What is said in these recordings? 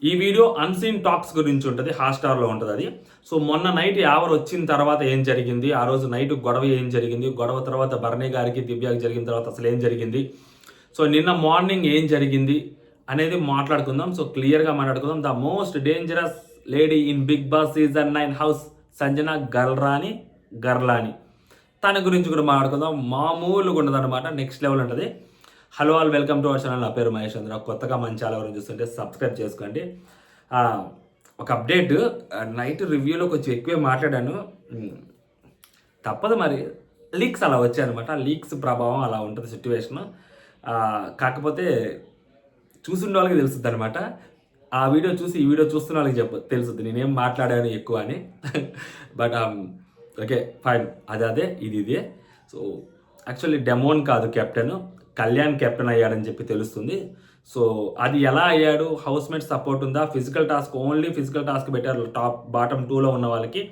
ఈ video unseen talks గురించి ఉంటుంది, హాట్‌స్టార్‌లో ఉంటది అది. సో, మొన్న నైట్ యావర్ వచ్చిన తర్వాత ఏం జరిగింది? ఆ రోజు నైట్ గొడవ ఏం జరిగింది? గొడవ తర్వాత భరణి గారికి, దివ్యకి జరిగిన తర్వాత అసలేం జరిగింది? సో, నిన్న మార్నింగ్ ఏం జరిగింది? అనేది మాట్లాడుకుందాం. సో, క్లియర్‌గా మాట్లాడుకుందాం. The most dangerous lady in 'Bigg Boss' season 9 house Sanjana Galrani. తన గురించి కూడా మాట్లాడుకుందాం. మామూలుగా ఉండదన్నమాట. నెక్స్ట్ లెవెల్ ఉంటది. Hello all, welcome to our channel. నా పేరు మహేష్ చంద్ర. కొత్తగా మన ఛానల్ ఎవరైనా చూస్తుంటే సబ్స్క్రైబ్ చేసుకోండి. ఒక అప్డేట్, నైట్ రివ్యూలో కొంచెం ఎక్కువే మాట్లాడాను. తప్పదు మరి, లీక్స్ అలా వచ్చాయన్నమాట. లీక్స్ ప్రభావం అలా ఉంటుంది సిట్యువేషన్. కాకపోతే చూసుండే వాళ్ళకి తెలుస్తుంది అనమాట. ఆ వీడియో చూసి ఈ వీడియో చూస్తున్న వాళ్ళకి తెలుస్తుంది నేనేం మాట్లాడాను ఎక్కువ అని. బట్ ఓకే ఫైన్, అదే ఇది ఇదే. సో యాక్చువల్లీ డెమోన్ కాదు కెప్టెన్, కళ్యాణ్ కెప్టెన్ అయ్యాడని చెప్పి తెలుస్తుంది. సో అది ఎలా అయ్యాడు? హౌస్ మేట్ సపోర్ట్ ఉందా? Physical task, only physical task పెట్టారు బాటమ్ 2లో ఉన్న వాళ్ళకి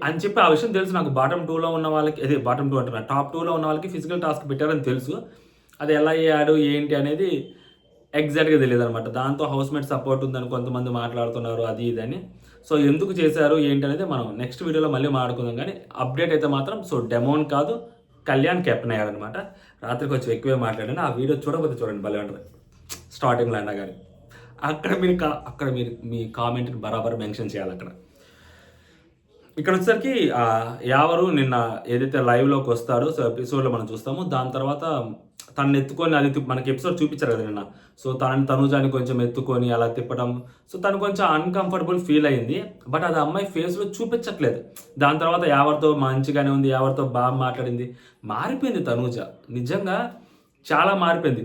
అని చెప్పి ఆ విషయం తెలుసు నాకు. బాటమ్ 2లో ఉన్న వాళ్ళకి, అదే బాటమ్ 2 అంటున్నా, టాప్ 2లో ఉన్న వాళ్ళకి ఫిజికల్ టాస్క్ పెట్టారని తెలుసు. అది ఎలా అయ్యాడు ఏంటి అనేది ఎగ్జాక్ట్గా తెలియదు అనమాట. దాంతో హౌస్ మేట్ సపోర్ట్ ఉందని కొంతమంది మాట్లాడుతున్నారు, అది ఇది అని. సో ఎందుకు చేశారు ఏంటి అనేది మనం నెక్స్ట్ వీడియోలో మళ్ళీ మాట్లాడుకుందాం. కానీ అప్డేట్ అయితే మాత్రం, సో డెమోన్ కాదు, కళ్యాణ్ కెప్టెన్ అయ్యాడనమాట. రాత్రి కొంచెం ఎక్కువే మాట్లాడాను. ఆ వీడియో చూడకపోతే చూడండి, భలే ఉంటుంది. స్టార్టింగ్లో అయినా కానీ అక్కడ మీరు మీ కామెంట్ని బరాబర్ మెన్షన్ చేయాలి అక్కడ. ఇక్కడ వచ్చేసరికి యావరు నిన్న ఏదైతే లైవ్లోకి వస్తాడో, సో ఎపిసోడ్లో మనం చూస్తాము. దాని తర్వాత తనని ఎత్తుకొని, అది మనకి ఎపిసోడ్ చూపించారు కదా నిన్న. సో తనుజాని కొంచెం ఎత్తుకొని అలా తిప్పడం, సో తను కొంచెం అన్కంఫర్టబుల్ ఫీల్ అయింది. బట్ అది అమ్మాయి ఫేస్లో చూపించట్లేదు. దాని తర్వాత యావరితో మంచిగానే ఉంది, యావరితో బాగా మాట్లాడింది. మారిపోయింది తనూజ, నిజంగా చాలా మారిపోయింది.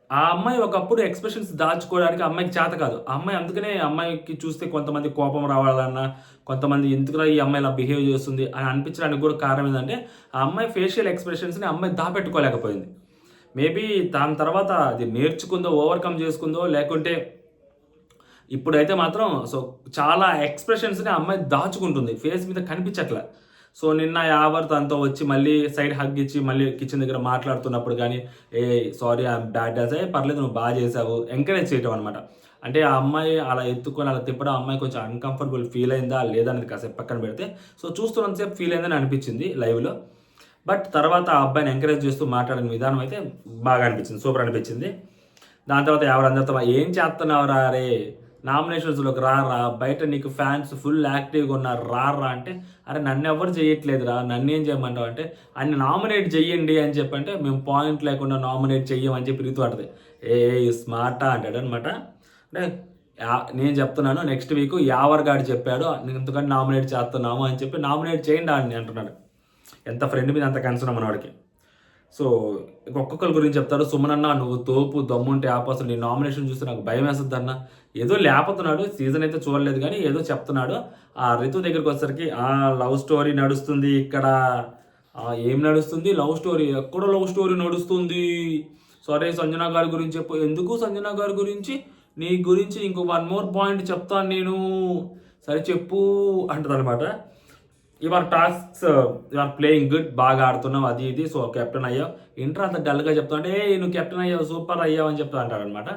ఆ అమ్మాయి ఒకప్పుడు ఎక్స్ప్రెషన్స్ దాచుకోవడానికి అమ్మాయికి చేత కాదు. ఆ అమ్మాయి అందుకనే అమ్మాయికి చూస్తే కొంతమంది కోపం రావాలన్నా, కొంతమంది ఎందుకురా ఈ అమ్మాయి ఇలా బిహేవ్ చేస్తుంది అని అనిపించడానికి కూడా కారణం ఏంటంటే, ఆ అమ్మాయి ఫేషియల్ ఎక్స్ప్రెషన్స్ని అమ్మాయి దాపెట్టుకోలేకపోయింది. మేబీ దాని తర్వాత అది నేర్చుకుందో, ఓవర్కమ్ చేసుకుందో, లేకుంటే ఇప్పుడైతే మాత్రం సో చాలా ఎక్స్ప్రెషన్స్ని అమ్మాయి దాచుకుంటుంది, ఫేస్ మీద కనిపించట్లే. సో నిన్న యావర్ తనతో వచ్చి మళ్ళీ సైడ్ హగ్ ఇచ్చి మళ్ళీ కిచెన్ దగ్గర మాట్లాడుతున్నప్పుడు కానీ, ఏ సారీ ఐఎమ్ బ్యాడ్ డాన్స్, పర్లేదు నువ్వు బాగా చేసావు, ఎంకరేజ్ చేయటం అనమాట. అంటే ఆ అమ్మాయి అలా ఎత్తుకొని అలా తిప్పడం, అమ్మాయి కొంచెం అన్కంఫర్టబుల్ ఫీల్ అయిందా లేదా అనేది కాసేపు పక్కన పెడితే, సో చూస్తున్నంతసేపు ఫీల్ అయిందని అనిపించింది లైవ్లో. బట్ తర్వాత ఆ అబ్బాయిని ఎంకరేజ్ చేస్తూ మాట్లాడిన విధానం అయితే బాగా అనిపించింది, సూపర్ అనిపించింది. దాని తర్వాత ఎవరందరితో ఏం చేస్తున్నావురా రే, నామినేషన్స్లోకి రారా, బయట నీకు ఫ్యాన్స్ ఫుల్ యాక్టివ్గా ఉన్నారు రారా అంటే, అరే నన్ను ఎవరు చేయట్లేదురా, నన్ను ఏం చేయమంటావు అంటే, అన్ని నామినేట్ చెయ్యండి అని చెప్పంటే, మేము పాయింట్ లేకుండా నామినేట్ చెయ్యమని చెప్పి తిరుగుతూ ఉంటుంది. స్మార్టా అంటాడు అనమాట. అంటే నేను చెప్తున్నాను, నెక్స్ట్ వీక్ యావర్ గాడు చెప్పాడు ఎందుకంటే నామినేట్ చేస్తున్నాము అని చెప్పి, నామినేట్ చేయండి అని అంటున్నాడు. ఎంత ఫ్రెండ్ మీద అంత కన్సర్న్ మనవాడికి. సో ఒక్కొక్కరి గురించి చెప్తారు. సుమనన్న నువ్వు తోపు, దమ్ముంటే అసలు నీ నామినేషన్ చూస్తే నాకు భయం వేస్తుంది అన్న. ఏదో లేకపోతున్నాడు, సీజన్ అయితే చూడలేదు కానీ ఏదో చెప్తున్నాడు. ఆ రితు దగ్గరికి వచ్చేసరికి లవ్ స్టోరీ నడుస్తుంది ఇక్కడ. ఏం నడుస్తుంది? లవ్ స్టోరీ, ఎక్కడో లవ్ స్టోరీ నడుస్తుంది. సరే సంజన గారి గురించి చెప్పు. ఎందుకు సంజన గారి గురించి? నీ గురించి ఇంకో 1 more పాయింట్ చెప్తాను నేను, సరే చెప్పు అంటుంది అనమాట. Your tasks, your playing good, బాగా ఆడుతున్నావు అది ఇది, సో కెప్టెన్ అయ్యావు. ఇంటర్ అంత డల్గా చెప్తా అంటే, నువ్వు కెప్టెన్ అయ్యావు, సూపర్ అయ్యావు అని చెప్తా అంటాడు అనమాట.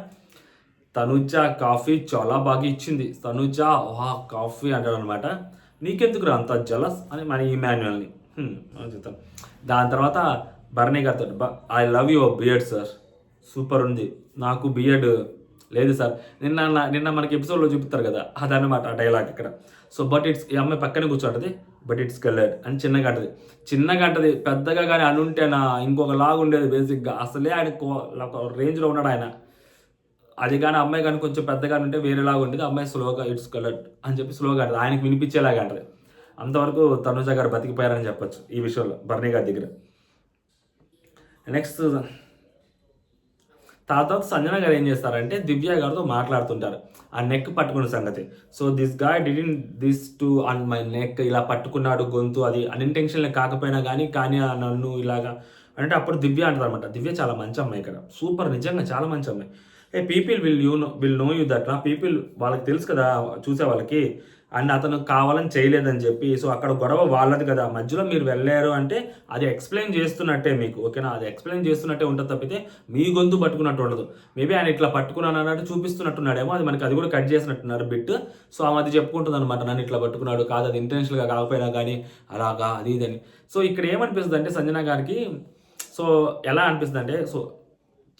తనుజ కాఫీ చాలా బాగా ఇచ్చింది, తనుజ వా కాఫీ అంటాడు అనమాట. నీకెందుకు రా అంత జలస్ అని మన ఇమాన్యువల్ని చెప్తాను. దాని తర్వాత భరణి గారితో, I love your beard sir, super ఉంది, నాకు బియర్డ్ లేదు సార్. నిన్న మనకి ఎపిసోడ్లో చూపిస్తారు కదా, అదనమాట ఆ డైలాగ్ ఇక్కడ. సో బట్ ఇట్స్, ఈ అమ్మాయి పక్కనే కూర్చోంటది, బట్ ఇట్స్ కలర్డ్ అని చిన్నగా అంటది. పెద్దగా కానీ అనుంటేనా ఇంకొక లాగా ఉండేది బేసిక్గా. అసలే ఆయన ఒక రేంజ్లో ఉన్నాడు ఆయన. అది కానీ అమ్మాయి కానీ కొంచెం పెద్దగా ఉంటే వేరేలాగా ఉండేది. అమ్మాయి స్లోగా ఇట్స్ కలర్డ్ అని చెప్పి స్లోగా అంటది, ఆయనకి వినిపించేలాగా అంటది. అంతవరకు తనుజ గారు బతికిపోయారని చెప్పొచ్చు ఈ విషయంలో భరణి గారి దగ్గర. నెక్స్ట్ తర్వాత సంజన గారు ఏం చేస్తారంటే, దివ్య గారితో మాట్లాడుతుంటారు ఆ నెక్ పట్టుకున్న సంగతి. So this guy didn't this to on my neck, ఇలా పట్టుకున్నాడు గొంతు, అది అన్ఇంటెన్షనల్ కాకపోయినా కానీ నన్ను ఇలాగా అంటే, అప్పుడు దివ్య అంటారు అనమాట. దివ్య చాలా మంచి అమ్మాయి ఇక్కడ, సూపర్, నిజంగా చాలా మంచి అమ్మాయి. People will know you that నా పీపుల్ వాళ్ళకి తెలుసు కదా చూసే వాళ్ళకి, అండ్ అతను కావాలని చేయలేదని చెప్పి. సో అక్కడ గొడవ వాళ్ళది కదా, మధ్యలో మీరు వెళ్ళారు అంటే అది ఎక్స్ప్లెయిన్ చేస్తున్నట్టే మీకు, ఓకేనా? అది ఎక్స్ప్లెయిన్ చేస్తున్నట్టే ఉంటుంది తప్పితే మీ గొంతు పట్టుకున్నట్టు ఉండదు. మేబీ ఆయన ఇట్లా పట్టుకున్నాను అన్నట్టు చూపిస్తున్నట్టున్నాడేమో, అది మనకి అది కూడా కట్ చేసినట్టున్నారు బిట్. సో ఆమె అది చెప్పుకుంటుంది అనమాట, నన్ను ఇట్లా పట్టుకున్నాడు, కాదు అది ఇంటెన్షనల్గా కాకపోయినా కానీ అలాగా అది ఇదని. సో ఇక్కడ ఏమనిపిస్తుంది అంటే సంజన గారికి, సో ఎలా అనిపిస్తుంది అంటే, సో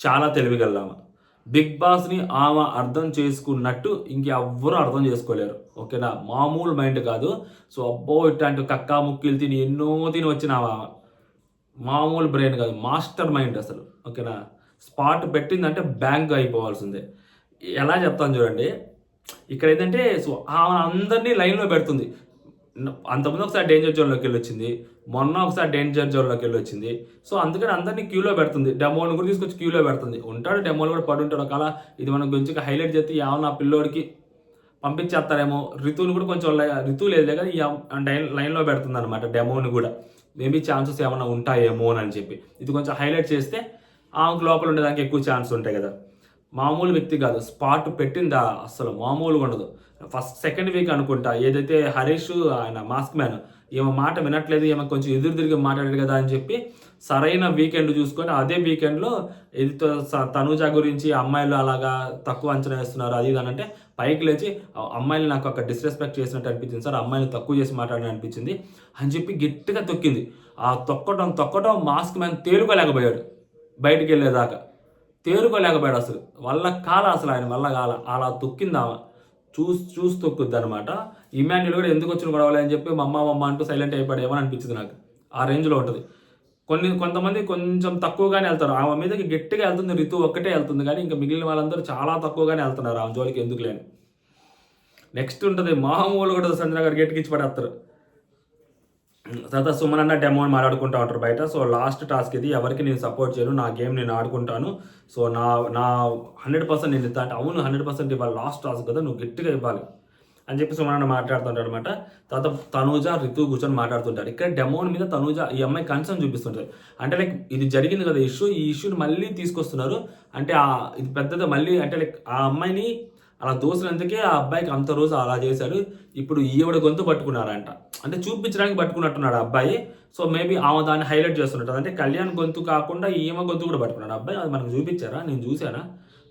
చాలా తెలివిగలదామా, బిగ్ బాస్ని ఆమె అర్థం చేసుకున్నట్టు ఇంకెవ్వరూ అర్థం చేసుకోలేరు, ఓకేనా? మామూలు మైండ్ కాదు. సో అబ్బో ఇట్లాంటి కక్కా ముక్కిలు తిని ఎన్నో తిని వచ్చిన మామూలు బ్రెయిన్ కాదు, మాస్టర్ మైండ్ అసలు, ఓకేనా? స్పాట్ పెట్టిందంటే బ్యాంక్ అయిపోవాల్సిందే. ఎలా చెప్తాను చూడండి, ఇక్కడ ఏంటంటే సో ఆమె అందరినీ లైన్లో పెడుతుంది. అంతకుముందు ఒకసారి డేంజర్ జోన్లోకి వెళ్ళి వచ్చింది, మొన్న ఒకసారి డేంజర్ జోన్లోకి వెళ్ళి వచ్చింది. సో అందుకని అందరినీ క్యూలో పెడుతుంది, డెమోని కూడా తీసుకొచ్చి క్యూలో పెడుతుంది. ఉంటాడు డెమోలు కూడా పడి ఉంటాడు ఒకవేళ ఇది మనం కొంచెం హైలైట్ చేస్తే ఏమన్నా ఆ పిల్లోడికి పంపించేస్తారేమో. రితుని కూడా కొంచెం రితు లేదు కదా ఈ లైన్లో పెడుతుంది అనమాట డెమోని కూడా. మేబీ ఛాన్సెస్ ఏమైనా ఉంటాయేమో అని చెప్పి ఇది కొంచెం హైలైట్ చేస్తే ఆమెకు లోపల ఉండేదానికి ఎక్కువ ఛాన్స్ ఉంటాయి కదా. మామూలు వ్యక్తి కాదు, స్పాట్ పెట్టిందా అసలు మామూలుగా ఉండదు. ఫస్ట్ సెకండ్ వీక్ అనుకుంటా ఏదైతే హరీష్ ఆయన మాస్క్ మ్యాన్ ఈమె మాట వినట్లేదు, ఈమె కొంచెం ఎదురు తిరిగి మాట్లాడాడు కదా అని చెప్పి సరైన వీకెండ్ చూసుకొని అదే వీకెండ్లో ఇది తనూజ గురించి అమ్మాయిలు అలాగా తక్కువ అంచనా వేస్తున్నారు అది ఇది అంటే పైకి లేచి అమ్మాయిలు నాకు అక్కడ డిస్రెస్పెక్ట్ చేసినట్టు అనిపించింది సార్, అమ్మాయిని తక్కువ చేసి మాట్లాడని అనిపించింది అని చెప్పి గట్టిగా తొక్కింది. ఆ తొక్కటం మాస్క్ మ్యాన్ తేలుకోలేకపోయాడు, బయటికి వెళ్ళేదాకా తేరుకోలేకపోయాడు అసలు, అసలు ఆయన వల్ల కాల, అలా తొక్కిందామా చూసి తొక్కుద్ది అనమాట. ఇమాన్యుల్ కూడా ఎందుకు వచ్చిన గొడవలే అని చెప్పి మమ్మ అంటూ సైలెంట్ అయిపోయాడేమో అని అనిపించింది నాకు. ఆ రేంజ్లో ఉంటుంది. కొంతమంది కొంచెం తక్కువగానే వెళ్తారు, ఆమె మీదకి గట్టిగా వెళ్తుంది, రితు ఒక్కటే వెళ్తుంది కానీ ఇంకా మిగిలిన వాళ్ళందరూ చాలా తక్కువగానే వెళ్తున్నారు ఆమె జోలికి ఎందుకు లేని. నెక్స్ట్ ఉంటుంది మామూలు కూడా సంజన గారు గట్టికిచ్చి పడేస్తారు. తర్వాత సుమన్ అన్న డెమో అని మాట్లాడుకుంటూ ఉంటారు బయట. సో లాస్ట్ టాస్క్ ఇది, ఎవరికి నేను సపోర్ట్ చేయను, నా గేమ్ నేను ఆడుకుంటాను, సో నా 100% నేను ఇస్తా అంటే అవును 100% ఇవ్వాలి, లాస్ట్ టాస్క్ కదా నువ్వు గట్టిగా ఇవ్వాలి అని చెప్పి సుమన్ అన్న మాట్లాడుతుంటాడు అనమాట. తర్వాత తనూజ రితు కూర్చొని మాట్లాడుతుంటారు. ఇక్కడ డెమోన్ మీద తనూజ ఈ అమ్మాయి కన్సర్న్ చూపిస్తుంటారు. అంటే లైక్ ఇది జరిగింది కదా ఇష్యూ, ఈ ఇష్యూని మళ్ళీ తీసుకొస్తున్నారు అంటే ఇది పెద్దది మళ్ళీ అంటే లైక్ ఆ అమ్మాయిని అలా దోసినందుకే ఆ అబ్బాయికి అంత రోజు అలా చేశారు, ఇప్పుడు ఈవిడ గొంతు పట్టుకున్నారంట అంటే చూపించడానికి పట్టుకున్నట్టున్నాడు అబ్బాయి. సో మేబీ ఆమె దాన్ని హైలైట్ చేస్తున్నట్టు అంటే కళ్యాణ్ గొంతు కాకుండా ఈమె గొంతు కూడా పట్టుకున్నాడు అబ్బాయి. అది మనకు చూపించారా, నేను చూసానా,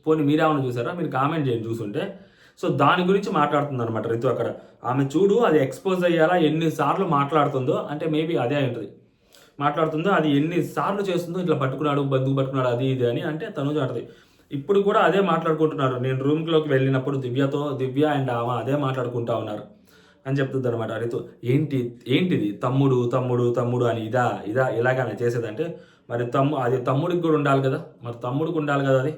పోనీ మీరేమైనా చూసారా, మీరు కామెంట్ చేయండి చూసుంటే. సో దాని గురించి మాట్లాడుతుంది అనమాట రితు అక్కడ. ఆమె చూడు అది ఎక్స్పోజ్ అయ్యేలా ఎన్నిసార్లు మాట్లాడుతుందో, అంటే మేబీ అదే ఉంటుంది మాట్లాడుతుందో, అది ఎన్నిసార్లు చేస్తుందో ఇట్లా పట్టుకున్నాడు బంధువు పట్టుకున్నాడు అది ఇది అని అంటే తను అంటది. ఇప్పుడు కూడా అదే మాట్లాడుకుంటున్నారు, నేను రూమ్లోకి వెళ్ళినప్పుడు దివ్య అండ్ ఆమె అదే మాట్లాడుకుంటా ఉన్నారు అని చెప్తుంది అనమాట రితు. ఏంటిది తమ్ముడు అని ఇదా ఇలాగనే చేసేదంటే మరి అది తమ్ముడికి కూడా ఉండాలి కదా, మరి తమ్ముడికి ఉండాలి కదా అది.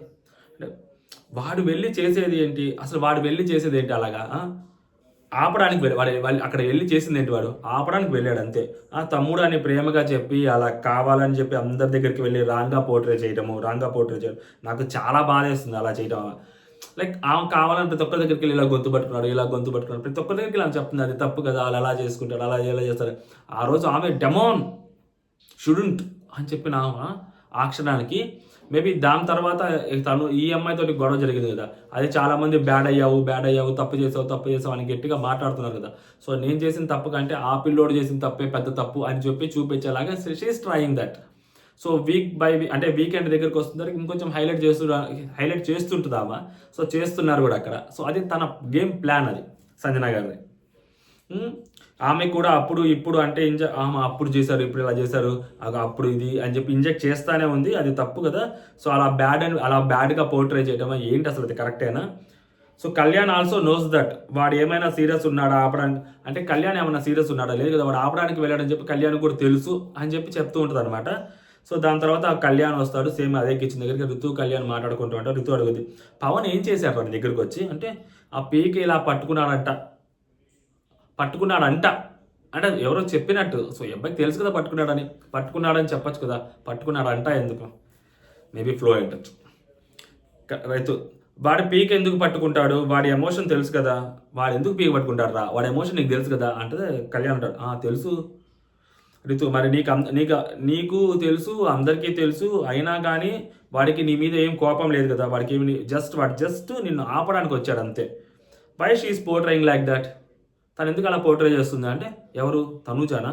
వాడు వెళ్ళి చేసేది ఏంటి అసలు, వాడు వెళ్ళి చేసేది ఏంటి అలాగా ఆపడానికి వాడు అక్కడ వెళ్ళి చేసింది ఏంటి, వాడు ఆపడానికి వెళ్ళాడు అంతే. ఆ తమ్ముడు అని ప్రేమగా చెప్పి అలా కావాలని చెప్పి అందరి దగ్గరికి వెళ్ళి రాంగ్గా పోర్ట్రే చేయడం నాకు చాలా బాధేస్తుంది అలా చేయడం. లైక్ ఆమె కావాలని ప్రతి ఒక్కరి దగ్గరికి వెళ్ళి ఇలా గొంతు పట్టుకున్నాడు ప్రతి ఒక్కరి దగ్గరికి ఇలా చెప్తుంది అది తప్పు కదా, అలా ఎలా చేసుకుంటాడు అలా ఎలా చేస్తారు. ఆ రోజు ఆమె డెమోన్ షుడెంట్ అని చెప్పిన ఆ క్షణానికి మేబీ దాని తర్వాత తను ఈ అమ్మాయితోటి గొడవ జరిగింది కదా, అది చాలామంది బ్యాడ్ అయ్యావు తప్పు చేసావు అని గట్టిగా మాట్లాడుతున్నారు కదా. సో నేను చేసిన తప్పు కంటే ఆ పిల్లోడు చేసిన తప్పే పెద్ద తప్పు అని చెప్పి చూపించేలాగా she is trying that. So week by week అంటే వీకెండ్ దగ్గరికి వస్తుంది ఇంకొంచెం హైలైట్ చేస్తుంటుంది ఆమె. సో చేస్తున్నారు కూడా అక్కడ. సో అది తన గేమ్ ప్లాన్ అది సంజన గారిది. ఆమె కూడా అప్పుడు ఇప్పుడు అంటే ఆమె అప్పుడు చేశారు ఇప్పుడు ఇలా చేశారు అప్పుడు ఇది అని చెప్పి ఇంజెక్ట్ చేస్తానే ఉంది, అది తప్పు కదా. సో అలా బ్యాడ్గా పోర్ట్రే చేయడం ఏంటి అసలు అది కరెక్టేనా? So Kalyan also knows that వాడు ఏమైనా సీరియస్ ఉన్నాడా ఆపడానికి, అంటే కళ్యాణ్ ఏమైనా సీరియస్ ఉన్నాడా లేదు కదా, వాడు ఆపడానికి వెళ్ళాడని చెప్పి కళ్యాణ్ కూడా తెలుసు అని చెప్పి చెప్తూ ఉంటుంది అనమాట. సో దాని తర్వాత కళ్యాణ్ వస్తాడు, సేమ్ అదే కిచెన్ దగ్గరికి రితు కళ్యాణ్ మాట్లాడుకుంటూ ఉంటాడు. రితు అడుగుద్ది పవన్ ఏం చేశాడు వాడి దగ్గరికి వచ్చి అంటే ఆ పీకి ఇలా పట్టుకున్నాడంట అంటే ఎవరో చెప్పినట్టు. సో అబ్బాయికి తెలుసు కదా పట్టుకున్నాడని చెప్పచ్చు కదా, పట్టుకున్నాడంట ఎందుకు, మేబీ ఫ్లో అయింటచ్చు. రైతు వాడి పీక్ ఎందుకు పట్టుకుంటాడు, వాడి ఎమోషన్ తెలుసు కదా, వాడు ఎందుకు పీక్ పట్టుకుంటాడు రా, వాడి ఎమోషన్ నీకు తెలుసు కదా అంటే కళ్యాణ్ అంటాడు తెలుసు రితు, మరి నీకు తెలుసు అందరికీ తెలుసు అయినా కానీ వాడికి నీ మీద ఏం కోపం లేదు కదా, వాడికి ఏమి వాడు జస్ట్ నిన్ను ఆపడానికి వచ్చాడు అంతే. Why she is portraying like that? తను ఎందుకు అలా పోర్ట్రే చేస్తుంది అంటే ఎవరు? తనూజానా?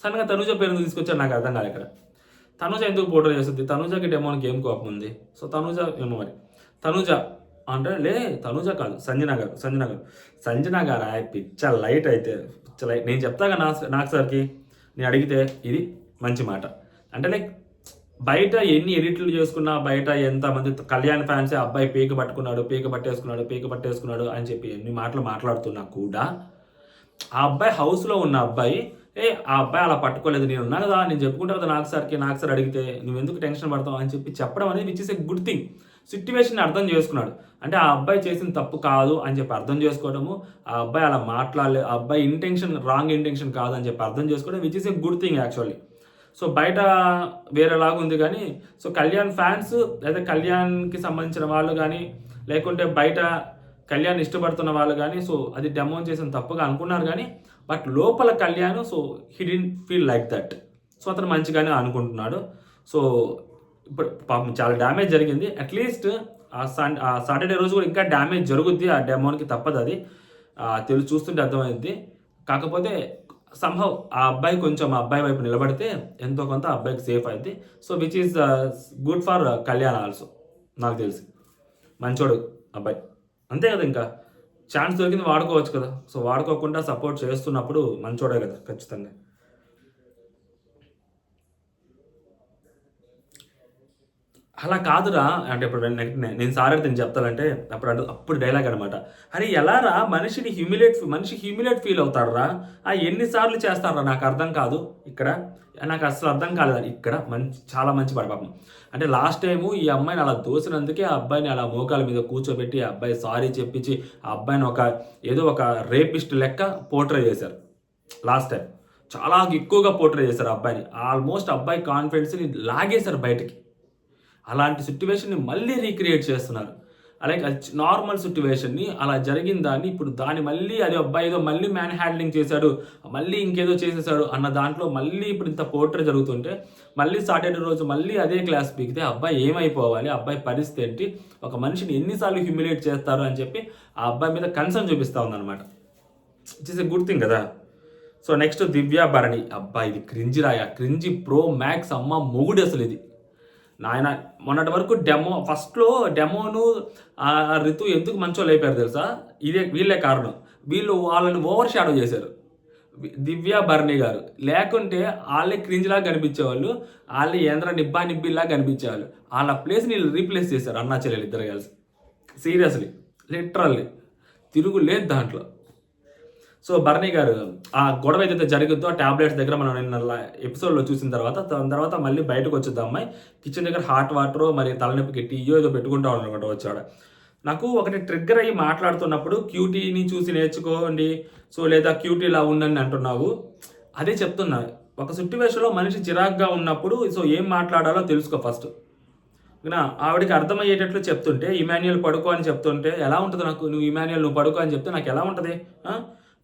సడన్గా తనూజ పేరు ఎందుకు తీసుకొచ్చారు నాకు అర్థం కాదు ఇక్కడ. తనూజ ఎందుకు పోర్ట్రే చేస్తుంది? తనూజకి డెమోన్కి ఏం కోపం ఉంది? సో తనూజ ఏమో మరి. తనూజ అంటే తనూజ కాదు, సంజన గారు పిచ్చ లైట్ అయితే పిచ్చ లైట్. నేను చెప్తాగా నాకు సార్కి నేను అడిగితే ఇది మంచి మాట. అంటే లైక్ బయట ఎన్ని ఎడిట్లు చేసుకున్నా, బయట ఎంతమంది కళ్యాణ్ ఫ్యాన్స్ అబ్బాయి పీక పట్టేసుకున్నాడు అని చెప్పి ఎన్ని మాటలు మాట్లాడుతున్నా కూడా ఆ అబ్బాయి హౌస్లో ఉన్న అబ్బాయి ఆ అబ్బాయి అలా పట్టుకోలేదు, నేను ఉన్నా కదా, నేను చెప్పుకుంటా కదా నాకు సార్ అడిగితే నువ్వు ఎందుకు టెన్షన్ పడతావు అని చెప్పి చెప్పడం అనేది which is a good thing. Situation అర్థం చేసుకున్నాడు అంటే ఆ అబ్బాయి చేసిన తప్పు కాదు అని చెప్పి అర్థం చేసుకోవడము, ఆ అబ్బాయి అలా మాట్లాడలే, ఆ అబ్బాయి రాంగ్ ఇంటెన్షన్ కాదు అని చెప్పి అర్థం చేసుకోవడం which is a good thing actually. So బయట వేరేలాగా ఉంది కానీ సో కళ్యాణ్ ఫ్యాన్స్ లేదా కళ్యాణ్కి సంబంధించిన వాళ్ళు కానీ లేకుంటే బయట కళ్యాణ్ ఇష్టపడుతున్న వాళ్ళు కానీ సో అది డెమోన్ చేసిన తప్పుగా అనుకున్నారు కానీ బట్ లోపల Kalyan so he didn't feel like that. So అతను మంచిగానే అనుకుంటున్నాడు. సో ఇప్పుడు పాపం చాలా డ్యామేజ్ జరిగింది. అట్లీస్ట్ ఆ సాటర్డే రోజు కూడా ఇంకా డ్యామేజ్ జరుగుద్ది ఆ డెమోన్కి, తప్పదు అది చూస్తుంటే అర్థమైంది. కాకపోతే సంహవ్ ఆ అబ్బాయి కొంచెం ఆ అబ్బాయి వైపు నిలబడితే ఎంతో కొంత ఆ అబ్బాయికి సేఫ్ అయింది. So which is good for Kalyan also. నాకు తెలిసి మంచోడు అబ్బాయి, అంతే కదా, ఇంకా ఛాన్స్ దొరికింది వాడుకోవచ్చు కదా. సో వాడుకోకుండా సపోర్ట్ చేస్తున్నప్పుడు మంచోడే కదా ఖచ్చితంగా. అలా కాదురా అంటే ఇప్పుడు నేను సార్ అడిగితే నేను చెప్తానంటే అప్పుడు డైలాగ్ అనమాట, అరే ఎలా రా మనిషి హ్యూమిలేట్ ఫీల్ అవుతారా, ఎన్నిసార్లు చేస్తారా నాకు అర్థం కాదు. ఇక్కడ నాకు అసలు అర్థం కాలేదు. ఇక్కడ చాలా మంచి పడ పాపం. అంటే లాస్ట్ టైము ఈ అమ్మాయిని అలా దోసినందుకే ఆ అబ్బాయిని అలా మోకాల మీద కూర్చోబెట్టి ఆ అబ్బాయి సారీ చెప్పించి ఆ అబ్బాయిని ఏదో ఒక రేపిస్ట్ లెక్క పోర్ట్రే చేశారు లాస్ట్ టైం. చాలా ఎక్కువగా పోర్ట్రే చేశారు ఆ అబ్బాయిని. ఆల్మోస్ట్ అబ్బాయి కాన్ఫిడెన్స్ని లాగేశారు బయటికి. అలాంటి సిట్యువేషన్ని మళ్ళీ రీక్రియేట్ చేస్తున్నారు. అలాగే నార్మల్ సిట్యువేషన్ని అలా జరిగిన దాన్ని ఇప్పుడు దాన్ని మళ్ళీ అది అబ్బాయి ఏదో మళ్ళీ మ్యాన్ హ్యాండ్లింగ్ చేశాడు, మళ్ళీ ఇంకేదో చేసేసాడు అన్న దాంట్లో మళ్ళీ ఇప్పుడు ఇంత పోర్ట్రే జరుగుతుంటే మళ్ళీ సాటర్డే రోజు మళ్ళీ అదే క్లాస్ పీకితే అబ్బాయి ఏమైపోవాలి, అబ్బాయి పరిస్థితి ఏంటి, ఒక మనిషిని ఎన్నిసార్లు హ్యూమిలేట్ చేస్తారు అని చెప్పి ఆ అబ్బాయి మీద కన్సర్న్ చూపిస్తూ ఉందన్నమాట. It is a good thing కదా. So next Divya Bharani. అబ్బాయి ఇది క్రింజి ప్రో మ్యాక్స్ అమ్మ మొగుడు అసలు ఇది నాయన. మొన్నటి వరకు ఫస్ట్లో డెమోను రితు ఎందుకు మంచోళ్ళు అయిపోయారు తెలుసా, వీళ్ళే కారణం. వాళ్ళని ఓవర్ షాడో చేశారు దివ్యా భరణి గారు. లేకుంటే వాళ్ళే క్రింజ్లాగా కనిపించేవాళ్ళు, వాళ్ళే నిబ్బిలాగా కనిపించేవాళ్ళు. వాళ్ళ ప్లేస్ని వీళ్ళు రీప్లేస్ చేశారు అన్నా చెల్లెలు ఇద్దరు కలిసి. సీరియస్లీ లిటరల్లీ తిరుగులేదు దాంట్లో. సో భరణి గారు ఆ గొడవ ఏదైతే జరుగుద్దో ఆ ట్యాబ్లెట్స్ దగ్గర మనం నిన్న ఎపిసోడ్లో చూసిన తర్వాత మళ్ళీ బయటకు వచ్చేది అమ్మాయి కిచెన్ దగ్గర హాట్ వాటర్ మరి తలనొప్పికి టీయో ఏదో పెట్టుకుంటా ఉండమాట వచ్చాడు. నాకు ఒకటి ట్రిగ్గర్ అయ్యి మాట్లాడుతున్నప్పుడు క్యూటీని చూసి నేర్చుకోండి, సో లేదా క్యూటీలా ఉండండి అంటున్నావు. అదే చెప్తున్నా, ఒక సిట్యువేషన్లో మనిషి చిరాగ్గా ఉన్నప్పుడు సో ఏం మాట్లాడాలో తెలుసుకో ఫస్ట్. ఆవిడకి అర్థమయ్యేటట్లు చెప్తుంటే ఇమాన్యుయల్ పడుకో అని చెప్తుంటే ఎలా ఉంటుంది నాకు, నువ్వు పడుకో అని చెప్తే నాకు ఎలా ఉంటుంది.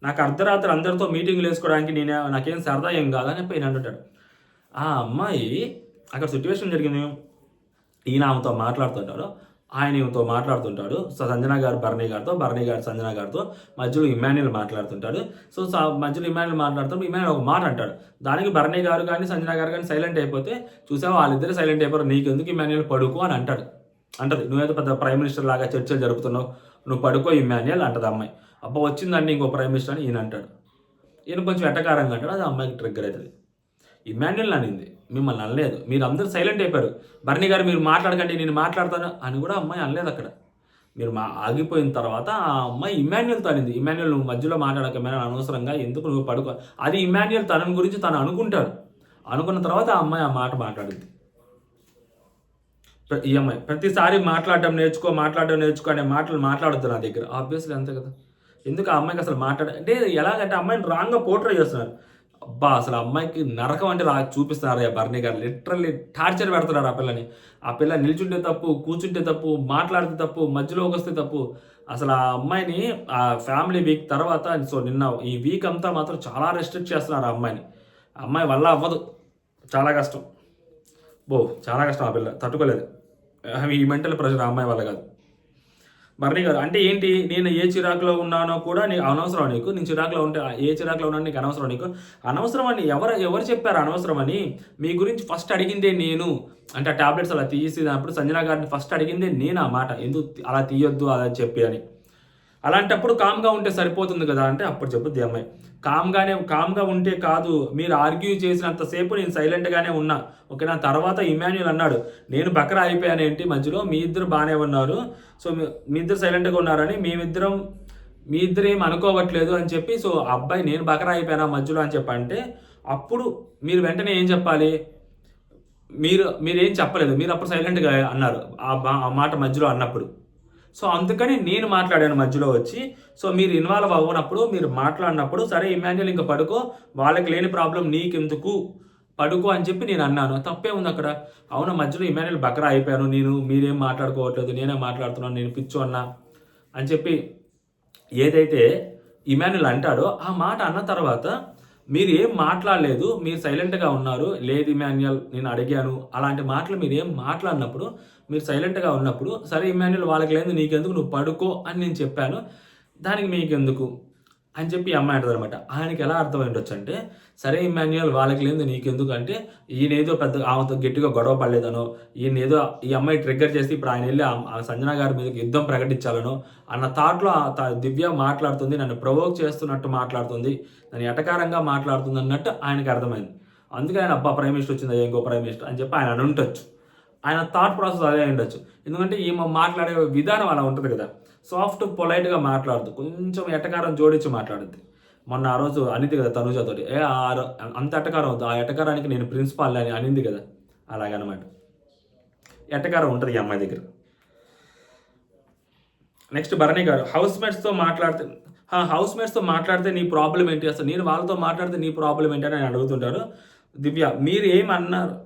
నాకు అర్ధరాత్రి అందరితో మీటింగ్లు వేసుకోవడానికి నాకేం సరదా ఏం కాదని పోయిన అంటుంటాడు. ఆ అమ్మాయి అక్కడ సిట్యువేషన్ జరిగింది, ఈయన ఆమెతో మాట్లాడుతుంటాడు, ఆయన ఈమెతో మాట్లాడుతుంటాడు. సో సంజన గారు భరణి గారు సంజన గారితో మధ్యలో ఇమాన్యుయల్ మాట్లాడుతుంటాడు. సో మధ్యలో ఇమాన్యుయల్ మాట్లాడుతుంటే ఇమాన్యుయల్ ఒక మాట అంటాడు. దానికి భరణి గారు కానీ సంజన గారు కానీ సైలెంట్ అయిపోతే చూసావా వాళ్ళిద్దరు సైలెంట్ అయిపోయారు, నీకు ఎందుకు ఇమాన్యుయల్ పడుకో అని అంటది. నువ్వేదో పెద్ద ప్రైమ్ మినిస్టర్ లాగా చర్చలు జరుపుతున్నావు, నువ్వు పడుకో ఇమాన్యుయల్ అంటది అమ్మాయి. అబ్బా వచ్చిందండి ఇంకో ప్రైమ్ మినిస్టర్ అని ఈయన అంటాడు. ఈయన కొంచెం ఎట్టకారంగా అంటాడు, అది అమ్మాయికి ట్రిగ్గర్ అవుతుంది. ఇమాన్యుయల్ అనింది, మిమ్మల్ని అనలేదు, మీరు అందరూ సైలెంట్ అయిపోయారు, భరణి గారు మీరు మాట్లాడకండి నేను మాట్లాడతాను అని కూడా అమ్మాయి అనలేదు. అక్కడ మీరు ఆగిపోయిన తర్వాత ఆ అమ్మాయి ఇమాన్యుయల్తో అనింది, ఇమాన్యుయల్ నువ్వు మధ్యలో మాట్లాడకమైనా అనవసరంగా ఎందుకు నువ్వు పడుకో. అది ఇమాన్యుయల్ తన గురించి తను అనుకుంటాడు. అనుకున్న తర్వాత ఆ అమ్మాయి ఆ మాట మాట్లాడింది. ఈ అమ్మాయి ప్రతిసారి మాట్లాడడం నేర్చుకో అనే మాటలు మాట్లాడద్దు నా దగ్గర. ఆబ్వియస్లీ అంతే కదా. ఎందుకు ఆ అమ్మాయికి అసలు అంటే ఎలాగంటే అమ్మాయిని రాంగ్గా పోర్ట్రే చేస్తున్నారు. అబ్బా అసలు అమ్మాయికి నరకం అంటే చూపిస్తున్నారు భరణి గారు. లిటరల్లీ టార్చర్ పెడుతున్నారు ఆ పిల్లని. ఆ పిల్ల నిల్చుంటే తప్పు, కూర్చుంటే తప్పు, మాట్లాడితే తప్పు, మధ్యలోకి వస్తే తప్పు. అసలు ఆ అమ్మాయిని ఆ ఫ్యామిలీ వీక్ తర్వాత సో నిన్న ఈ వీక్ అంతా మాత్రం చాలా రెస్ట్రిక్ట్ చేస్తున్నారు ఆ అమ్మాయిని. అమ్మాయి వల్ల అవ్వదు, చాలా కష్టం. చాలా కష్టం, ఆ పిల్ల తట్టుకోలేదు. ఈ మెంటల్ ప్రెషర్ ఆ అమ్మాయి వల్ల కాదు. భరణి గారు అంటే ఏంటి, నేను ఏ చిరాకులో ఉన్నానో కూడా నీకు అనవసరం, నీకు నేను చిరాకులో ఉంటే ఏ చిరాకులో ఉన్నాను నీకు అనవసరం, నీకు అనవసరం అని ఎవరు చెప్పారు అనవసరం అని? మీ గురించి ఫస్ట్ అడిగిందే నేను. అంటే ఆ టాబ్లెట్స్ అలా తీసినప్పుడు సంజన గారిని ఫస్ట్ అడిగిందే నేను ఆ మాట, ఎందుకు అలా తీయొద్దు అలా చెప్పి అని. అలాంటప్పుడు కామ్గా ఉంటే సరిపోతుంది కదా అంటే అప్పుడు చెప్పుద్ది అమ్మాయి, కామ్గా ఉంటే కాదు, మీరు ఆర్గ్యూ చేసినంతసేపు నేను సైలెంట్గానే ఉన్నా, ఓకేనా. తర్వాత ఇమాన్యుల్ అన్నాడు నేను బకరా అయిపోయానేంటి మధ్యలో, మీ ఇద్దరు బాగానే ఉన్నారు, సో మీ ఇద్దరు సైలెంట్గా ఉన్నారని మీ ఇద్దరు ఏం అనుకోవట్లేదు అని చెప్పి, సో అబ్బాయి నేను బకరా అయిపోయానా మధ్యలో అని చెప్పంటే అప్పుడు మీరు వెంటనే ఏం చెప్పాలి, మీరేం చెప్పలేదు, మీరు అప్పుడు సైలెంట్గా అన్నారు ఆ మాట మధ్యలో అన్నప్పుడు. సో అందుకని నేను మాట్లాడాను మధ్యలో వచ్చి. సో మీరు ఇన్వాల్వ్ అవ్వనప్పుడు, మీరు మాట్లాడినప్పుడు సరే ఇమాన్యుల్ ఇంకా పడుకో, వాళ్ళకి లేని ప్రాబ్లం నీకెందుకు, పడుకో అని చెప్పి నేను అన్నాను. తప్పే ఉంది అక్కడ? అవునా, మధ్యలో ఇమాన్యుల్ బకరా అయిపోయాను, మీరేం మాట్లాడుకోవట్లేదు, నేనే మాట్లాడుతున్నాను, నేను పిచ్చు అన్నా అని చెప్పి ఏదైతే ఇమాన్యుల్ అంటాడో ఆ మాట అన్న తర్వాత మీరు ఏం మాట్లాడలేదు, మీరు సైలెంట్గా ఉన్నారు. లేదు ఇమాన్యుల్ నేను అడిగాను, అలాంటి మాటలు మీరు ఏం మాట్లాడినప్పుడు, మీరు సైలెంట్గా ఉన్నప్పుడు సరే ఇమాన్యుల్ వాళ్ళకి లేదు నీకెందుకు, నువ్వు పడుకో అని నేను చెప్పాను, దానికి మీకెందుకు అని చెప్పి ఈ అమ్మాయి అంటది అనమాట. ఆయనకి ఎలా అర్థమై ఉండొచ్చు అంటే, సరే ఇమాన్యుల్ వాళ్ళకి లేదు నీకెందుకు అంటే ఈయనేదో పెద్ద ఆమెతో గట్టిగా గొడవ పడలేదనో, ఈయనేదో ఈ అమ్మాయి ట్రిగ్గర్ చేసి ఇప్పుడు ఆయన వెళ్ళి ఆ సంజన గారి మీదకి యుద్ధం ప్రకటించాలనో అన్న థాట్లో దివ్య మాట్లాడుతుంది, నన్ను ప్రొవోక్ చేస్తున్నట్టు మాట్లాడుతుంది, నన్ను ఎటకారంగా మాట్లాడుతుంది అన్నట్టు ఆయనకి అర్థమైంది. అందుకే ఆయన అబ్బా ప్రైమ్ మినిస్టర్ వచ్చిందా ఇంకో ప్రైమ్ మినిస్టర్ అని చెప్పి ఆయన ఉండొచ్చు. ఆయన థాట్ ప్రాసెస్ అదే ఉండొచ్చు. ఎందుకంటే ఈమె మాట్లాడే విధానం అలా ఉంటుంది కదా, సాఫ్ట్ పొలైట్గా మాట్లాడుతూ కొంచెం ఎటకారం జోడించి మాట్లాడుద్ది. మొన్న ఆ రోజు అనింది కదా తనుజతోటి, అంత ఎటకారం అవుతుంది, ఆ ఎటకారానికి నేను ప్రిన్సిపాల్ అని అనింది కదా, అలాగనమాట. ఎటకారం ఉంటుంది ఈ అమ్మాయి దగ్గర. నెక్స్ట్ భరణి గారు, హౌస్ మేట్స్తో మాట్లాడితే నీ ప్రాబ్లం ఏంటి అసలు, నేను వాళ్ళతో మాట్లాడితే నీ ప్రాబ్లం ఏంటి అని అడుగుతుంటారు. దివ్య మీరేమన్నారు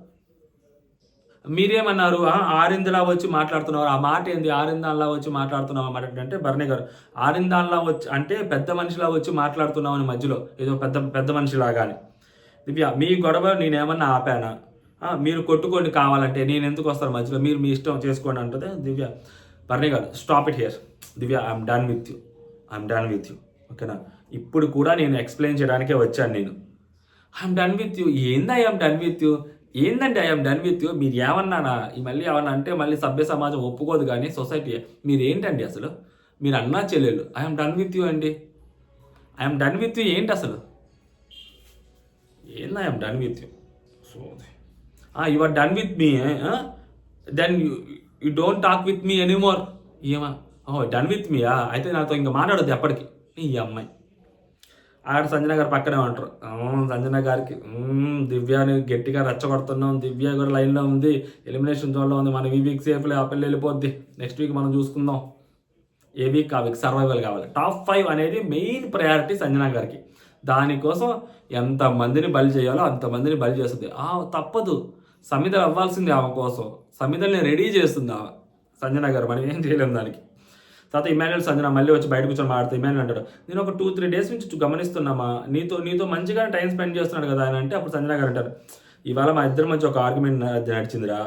ఆరిందలా వచ్చి మాట్లాడుతున్నారు, ఆ మాట ఏంది ఆరిందాల్లా వచ్చి మాట్లాడుతున్నావు అన్నమాట అంటే భరణి గారు, ఆరిందాల్లా వచ్చి అంటే పెద్ద మనిషిలా వచ్చి మాట్లాడుతున్నావు అని మధ్యలో ఏదో పెద్ద మనిషిలాగా అని. దివ్య మీ గొడవ నేనేమన్నా ఆపానా, మీరు కొట్టుకోండి కావాలంటే, నేను ఎందుకు వస్తాను మధ్యలో, మీరు మీ ఇష్టం చేసుకోండి అంటుంది దివ్య. Bharani garu stop it here Divya, I'm done with you ఓకేనా. ఇప్పుడు కూడా నేను ఎక్స్ప్లెయిన్ చేయడానికే వచ్చాను, I'm done with you. I'm done with you ఏందండి, ఐఎమ్ డన్ విత్ యూ, మీరు ఏమన్నానా మళ్ళీ ఏమన్నా అంటే మళ్ళీ సభ్య సమాజం ఒప్పుకోదు కానీ సొసైటీ, మీరు ఏంటండి అసలు, మీరు అన్నా చెల్లెలు ఐఎమ్ డన్ విత్ యూ అండి, ఐఎమ్ డన్ విత్ యూ ఏంటి అసలు, ఏంది I'm done with you, so you are done with me, then you don't talk with me anymore. Done with మీయా, అయితే నాతో ఇంకా మాట్లాడద్దు ఎప్పటికీ ఈ అమ్మాయి. ఆడ సంజన గారు పక్కనే ఉంటారు, సంజన గారికి దివ్యాని గట్టిగా రెచ్చగొడుతున్నాం, దివ్య కూడా లైన్లో ఉంది, ఎలిమినేషన్ జోన్లో ఉంది, మనం ఈ వీక్ సేఫ్లీ ఆ పిల్లలు వెళ్ళిపోద్ది, నెక్స్ట్ వీక్ మనం చూసుకుందాం, ఏ వీక్ ఆ వీక్ సర్వైవల్ కావాలి. టాప్ 5 అనేది మెయిన్ ప్రయారిటీ సంజన గారికి. దానికోసం ఎంతమందిని బలి చేయాలో అంతమందిని బలి చేస్తుంది. తప్పదు, సమిధలు అవ్వాల్సింది ఆమె కోసం, సమిధల్ని రెడీ చేస్తుంది ఆమె సంజన గారు, మనం ఏం చేయలేము దానికి. తర్వాత ఇమాన్యుల్ సంజన మళ్ళీ వచ్చి బయట కూర్చొని మాట్లాడుతూ ఇమాన్యుల్ అంటాడు, నేను ఒక 2-3 డేస్ నుంచి గమనిస్తున్నామా, నీతో మంచిగా టైం స్పెండ్ చేస్తున్నాడు కదా అని అంటే అప్పుడు సంజన గారు అంటారు, ఇవాళ మా ఇద్దరి మధ్య ఒక ఆర్గ్యుమెంట్ నడిచిందిరా,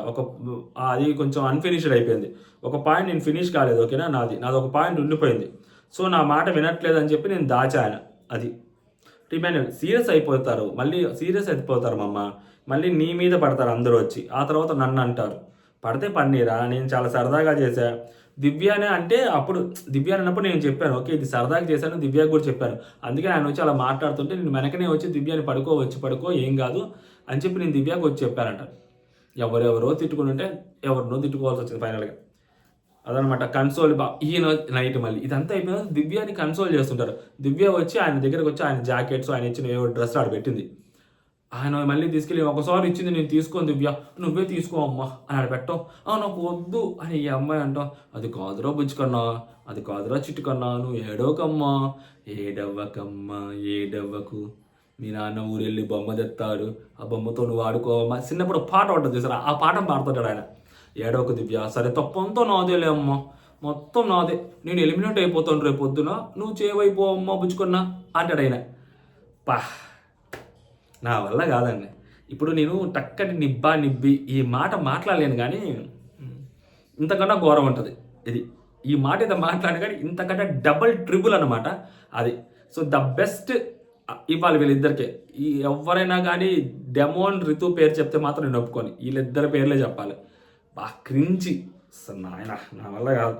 అది కొంచెం అన్ఫినిష్డ్ అయిపోయింది, ఒక పాయింట్ నేను ఫినిష్ కాలేదు, ఓకేనా, నాది ఒక పాయింట్ ఉండిపోయింది, సో నా మాట వినట్లేదు అని చెప్పి నేను దాచాను. అది ఇమాన్యుల్ సీరియస్ అయిపోతారు, మమ్మ, మళ్ళీ నీ మీద పడతారు అందరూ వచ్చి, ఆ తర్వాత నన్ను అంటారు, పడితే పన్నీరా, నేను చాలా సరదాగా చేశా, దివ్యానే అంటే అప్పుడు దివ్య అన్నప్పుడు నేను చెప్పాను, ఓకే ఇది సరదాగా చేశాను, దివ్యాకి కూడా చెప్పాను, అందుకే ఆయన వచ్చి అలా మాట్లాడుతుంటే నేను వెనకనే వచ్చి దివ్యాని పడుకో ఏం కాదు అని చెప్పి నేను దివ్యాకి వచ్చి చెప్పానంట. ఎవరెవరో తిట్టుకుంటుంటే ఎవరినో తిట్టుకోవాల్సి వచ్చింది ఫైనల్గా. అదనమాట కన్సోల్ ఈయన నైట్ మళ్ళీ ఇదంతా అయిపోయిన దివ్యాని కన్సోల్ చేస్తుంటారు. దివ్య వచ్చి ఆయన దగ్గరకు వచ్చి ఆయన జాకెట్స్ ఆయన ఇచ్చిన ఏవో డ్రెస్ ఆడ పెట్టింది, ఆయన మళ్ళీ తీసుకెళ్ళి ఒకసారి ఇచ్చింది నేను తీసుకోను దివ్య, నువ్వే తీసుకో అమ్మా అని ఆడ పెట్టావు, నాకు వద్దు అని ఈ అమ్మాయి అంటాం, అది కాదురా బుజ్జుకన్నా, అది కాదురా చిట్టుకన్నా, నువ్వు ఏడవకమ్మా, ఏడవ్వకు, మీ నాన్న ఊరెళ్ళి బొమ్మ తెస్తాడు, ఆ బొమ్మతో నువ్వు ఆడుకోవమ్మా, చిన్నప్పుడు పాట ఉంటుంది చూసారా, ఆ పాట పాడుతుంటాడు ఆయన, ఏడవకు దివ్య, సరే తప్పంతా నాదేలే అమ్మ, మొత్తం నాదే, నేను ఎలిమినేట్ అయిపోతాను రేపు పొద్దున, నువ్వు చేవైపో అమ్మ బుజ్జుకన్నా అంటాడు ఆయన. నా వల్ల కాదండి. ఇప్పుడు నేను టక్కని నిబ్బి ఈ మాట మాట్లాడలేను కానీ ఇంతకన్నా ఘోరం ఉంటుంది ఇది. ఈ మాట అయితే మాట్లాడగానే ఇంతకంటే డబల్ ట్రిపుల్ అనమాట అది. సో ద బెస్ట్ ఇవ్వాలి వీళ్ళిద్దరికే. ఈ ఎవరైనా కానీ డెమోన్ రితు పేరు చెప్తే మాత్రం నేను ఒప్పుకొని వీళ్ళిద్దరి పేర్లే చెప్పాలి. బాగా క్రించి నాయన నా వల్ల కాదు.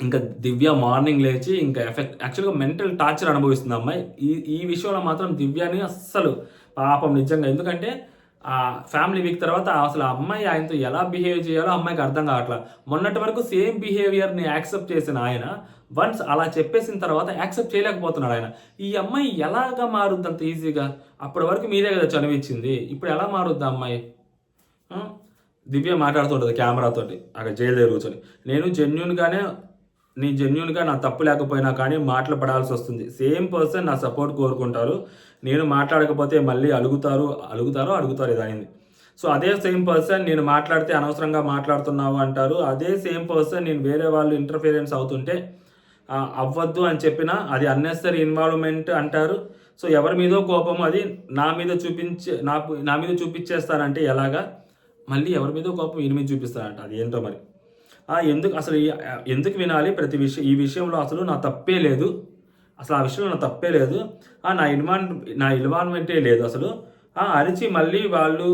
ఇంకా దివ్య మార్నింగ్ లేచి ఇంకా యాక్చువల్గా మెంటల్ టార్చర్ అనుభవిస్తుంది అమ్మాయి. ఈ విషయంలో మాత్రం దివ్యని అస్సలు పాపం నిజంగా. ఎందుకంటే ఆ ఫ్యామిలీ వీక్ తర్వాత అసలు ఆ అమ్మాయి ఆయనతో ఎలా బిహేవ్ చేయాలో అమ్మాయికి అర్థం కావట్లేదు. మొన్నటి వరకు సేమ్ బిహేవియర్ని యాక్సెప్ట్ చేసిన ఆయన వన్స్ అలా చెప్పేసిన తర్వాత యాక్సెప్ట్ చేయలేకపోతున్నాడు ఆయన. ఈ అమ్మాయి ఎలాగా మారుద్ది అంత ఈజీగా? అప్పటి వరకు మీరే కదా చనివిచ్చింది, ఇప్పుడు ఎలా మారుద్ది అమ్మాయి? దివ్య మాట్లాడుతుంటుంది కెమెరాతోటి అక్కడ జైలు దగ్గర కూర్చొని. నేను జెన్యున్గా నా తప్పు లేకపోయినా కానీ మాటలు పడాల్సి వస్తుంది. సేమ్ పర్సన్ నా సపోర్ట్ కోరుకుంటారు, నేను మాట్లాడకపోతే మళ్ళీ అడుగుతారు ఇది అయింది. సో అదే సేమ్ పర్సన్ నేను మాట్లాడితే అనవసరంగా మాట్లాడుతున్నావు అంటారు. అదే సేమ్ పర్సన్ నేను వేరే వాళ్ళు ఇంటర్ఫిరెన్స్ అవుతుంటే అవ్వద్దు అని చెప్పినా అది అన్నెసరీ ఇన్వాల్వ్మెంట్ అంటారు. సో ఎవరి మీదో కోపం అది నా మీద చూపించేస్తారంటే ఎలాగా? మళ్ళీ ఎవరి మీదో కోపం ఈయన మీద చూపిస్తారంట. అది ఏంటో మరి. ఎందుకు వినాలి ప్రతి విషయం? ఈ విషయంలో అసలు నా తప్పే లేదు, అసలు ఆ విషయంలో నా తప్పే లేదు, నా ఇన్వాల్వ్మెంటే లేదు అసలు. అరిచి మళ్ళీ వాళ్ళు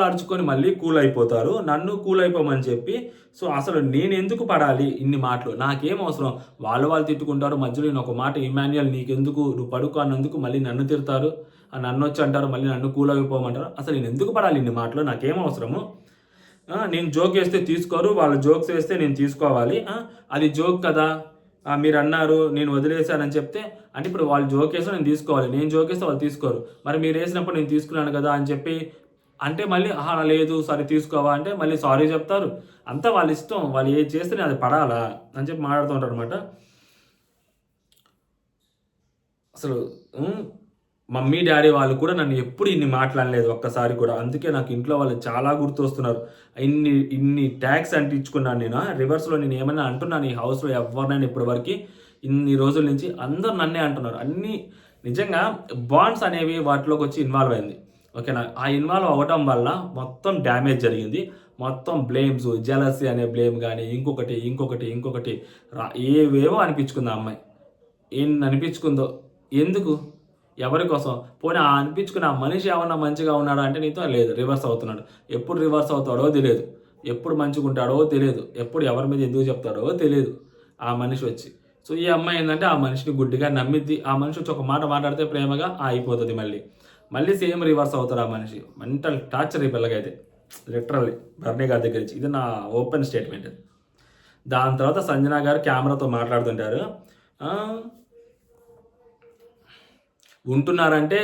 అరుచుకొని మళ్ళీ కూల్ అయిపోతారు, నన్ను కూల్ అయిపోమని చెప్పి. సో అసలు నేను ఎందుకు పడాలి ఇన్ని మాటలు? నాకేం అవసరం? వాళ్ళు తిట్టుకుంటారు, మధ్యలో నేను ఒక మాట ఇమాన్యుయల్ నీకెందుకు, నువ్వు పడుకో అన్నందుకు మళ్ళీ నన్ను తిడతారు, నన్ను వచ్చి అంటారు, మళ్ళీ నన్ను కూల్ అయిపోమంటారు. అసలు నేను ఎందుకు పడాలి ఇన్ని మాటలు? నాకేం అవసరము? నేను జోక్ వేస్తే తీసుకోరు, వాళ్ళు జోక్స్ వేస్తే నేను తీసుకోవాలి. అది జోక్ కదా, మీరు అన్నారు నేను వదిలేశానని చెప్తే అంటే ఇప్పుడు వాళ్ళు జోక్ వేస్తే నేను తీసుకోవాలి, నేను జోక్ వేస్తే వాళ్ళు తీసుకోరు. మరి మీరు వేసినప్పుడు నేను తీసుకున్నాను కదా అని చెప్పి అంటే మళ్ళీ లేదు సరే తీసుకోవా అంటే మళ్ళీ సారీ చెప్తారు. అంతా వాళ్ళ ఇష్టం, వాళ్ళు ఏది చేస్తే అది పడాలా అని చెప్పి మాట్లాడుతుంటారు అనమాట. అసలు మమ్మీ డాడీ వాళ్ళు కూడా నన్ను ఎప్పుడు ఇన్ని మాట్లాడలేదు ఒక్కసారి కూడా. అందుకే నాకు ఇంట్లో వాళ్ళు చాలా గుర్తొస్తున్నారు. ఇన్ని ట్యాక్స్ అంటించుకున్నాను నేను. రివర్స్లో నేను ఏమైనా అంటున్నాను ఈ హౌస్లో ఎవరినైనా ఇప్పటివరకు ఇన్ని రోజుల నుంచి అందరూ నన్నే అంటున్నారు. అన్నీ నిజంగా బాండ్స్ అనేవి వాటిలోకి వచ్చి ఇన్వాల్వ్ అయింది. ఓకేనా? ఆ ఇన్వాల్వ్ అవ్వటం వల్ల మొత్తం డ్యామేజ్ జరిగింది. మొత్తం బ్లేమ్స్, జెలసీ అనే బ్లేమ్ కానీ ఇంకొకటి ఏవేవో అనిపించుకుంది ఆ అమ్మాయి. ఏం అనిపించుకుందో ఎందుకు? ఎవరి కోసం? పోనీ అనిపించుకుని ఆ మనిషి ఏమన్నా మంచిగా ఉన్నాడా అంటే నీతో లేదు, రివర్స్ అవుతున్నాడు. ఎప్పుడు రివర్స్ అవుతాడో తెలియదు, ఎప్పుడు మంచిగా ఉంటాడో తెలియదు, ఎప్పుడు ఎవరి మీద ఎందుకు చెప్తాడో తెలియదు ఆ మనిషి వచ్చి. సో ఈ అమ్మాయి ఏంటంటే ఆ మనిషిని గుడ్డిగా నమ్మిద్ది. ఆ మనిషి వచ్చి ఒక మాట మాట్లాడితే ప్రేమగా అయిపోతుంది, మళ్ళీ సేమ్ రివర్స్ అవుతారు ఆ మనిషి. మెంటల్ టార్చర్ ఈ పిల్లకైతే లిటరల్లీ బర్నీ గారి దగ్గర నుంచి. ఇది నా ఓపెన్ స్టేట్మెంట్. దాని తర్వాత సంజన గారు కెమెరాతో మాట్లాడుతుంటారు. ఉంటున్నారంటే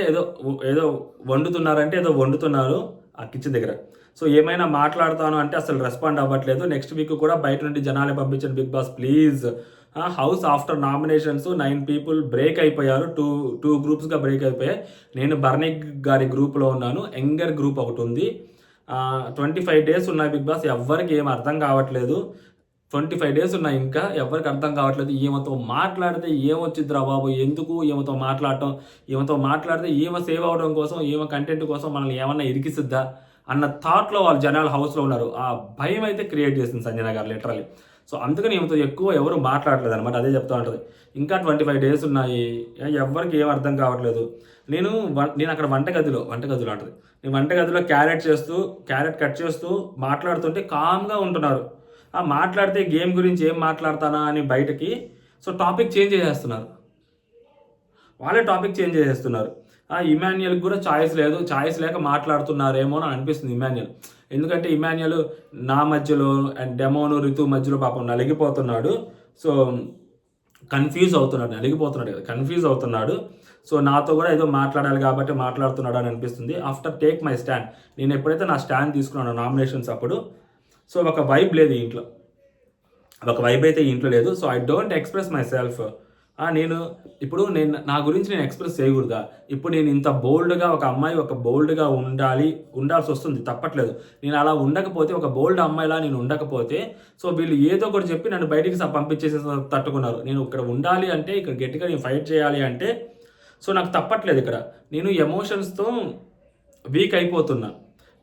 ఏదో వండుతున్నారంటే ఏదో వండుతున్నారు ఆ కిచెన్ దగ్గర. సో ఏమైనా మాట్లాడతాను అంటే అసలు రెస్పాండ్ అవ్వట్లేదు. నెక్స్ట్ వీక్ కూడా బయట నుండి జనాలే పంపించండి Bigg Boss please. House after nominations 9 people break అయిపోయారు, టూ గ్రూప్స్గా బ్రేక్ అయిపోయాయి. నేను బర్నీ గారి గ్రూప్లో ఉన్నాను, యంగర్ గ్రూప్ ఒకటి ఉంది. 25 days ఉన్నాయి బిగ్ బాస్. ఎవరికి ఏం అర్థం కావట్లేదు. 25 days ఉన్నాయి, ఇంకా ఎవరికి అర్థం కావట్లేదు. ఈమెతో మాట్లాడితే ఏమొచ్చిద్దిరా బాబు, ఎందుకు ఈమెతో మాట్లాడితే ఈమె సేవ్ అవడం కోసం, ఈమె కంటెంట్ కోసం మనల్ని ఏమన్నా ఇరికిసిద్దా అన్న థాట్లో వాళ్ళు జనాలు హౌస్లో ఉన్నారు. ఆ భయం అయితే క్రియేట్ చేసింది సంజన గారు లిటరల్లీ. సో అందుకని ఈమెతో ఎక్కువ ఎవరు మాట్లాడలేదు అనమాట. అదే చెప్తా ఉంటుంది. ఇంకా 25 days ఉన్నాయి, ఎవరికి ఏం అర్థం కావట్లేదు. నేను అక్కడ వంటగదిలో అంటుంది. నేను వంటగదిలో క్యారెట్ కట్ చేస్తూ మాట్లాడుతుంటే కామ్గా ఉంటున్నారు. మాట్లాడితే గేమ్ గురించి ఏం మాట్లాడతానా అని బయటకి సో టాపిక్ చేంజ్ చేసేస్తున్నారు, వాళ్ళే టాపిక్ చేంజ్ చేసేస్తున్నారు. ఇమాన్యుయల్కి కూడా ఛాయిస్ లేక మాట్లాడుతున్నారేమో అని అనిపిస్తుంది ఇమాన్యుయల్. ఎందుకంటే ఇమాన్యుయల్ నా మధ్యలో అండ్ డెమోను రితు మధ్యలో పాపం నలిగిపోతున్నాడు. సో కన్ఫ్యూజ్ అవుతున్నాడు. సో నాతో కూడా ఏదో మాట్లాడాలి కాబట్టి మాట్లాడుతున్నాడు అని అనిపిస్తుంది. ఆఫ్టర్ టేక్ మై స్టాండ్, నేను ఎప్పుడైతే నా స్టాండ్ తీసుకున్నాను నామినేషన్స్ అప్పుడు, సో ఒక వైబ్ లేదు ఇంట్లో, లేదు. So I don't express my self. నేను నా గురించి నేను ఎక్స్ప్రెస్ చేయకూడదా? ఇప్పుడు నేను ఇంత బోల్డ్గా ఒక అమ్మాయి బోల్డ్గా ఉండాల్సి వస్తుంది, తప్పట్లేదు. నేను అలా ఉండకపోతే, ఒక బోల్డ్ అమ్మాయిలా నేను ఉండకపోతే, సో వీళ్ళు ఏదో ఒకటి చెప్పి నన్ను బయటికి పంపించేసి తట్టుకున్నారు. నేను ఇక్కడ ఉండాలి అంటే, ఇక్కడ గట్టిగా నేను ఫైట్ చేయాలి అంటే, సో నాకు తప్పట్లేదు. ఇక్కడ నేను ఎమోషన్స్తో వీక్ అయిపోతున్నా.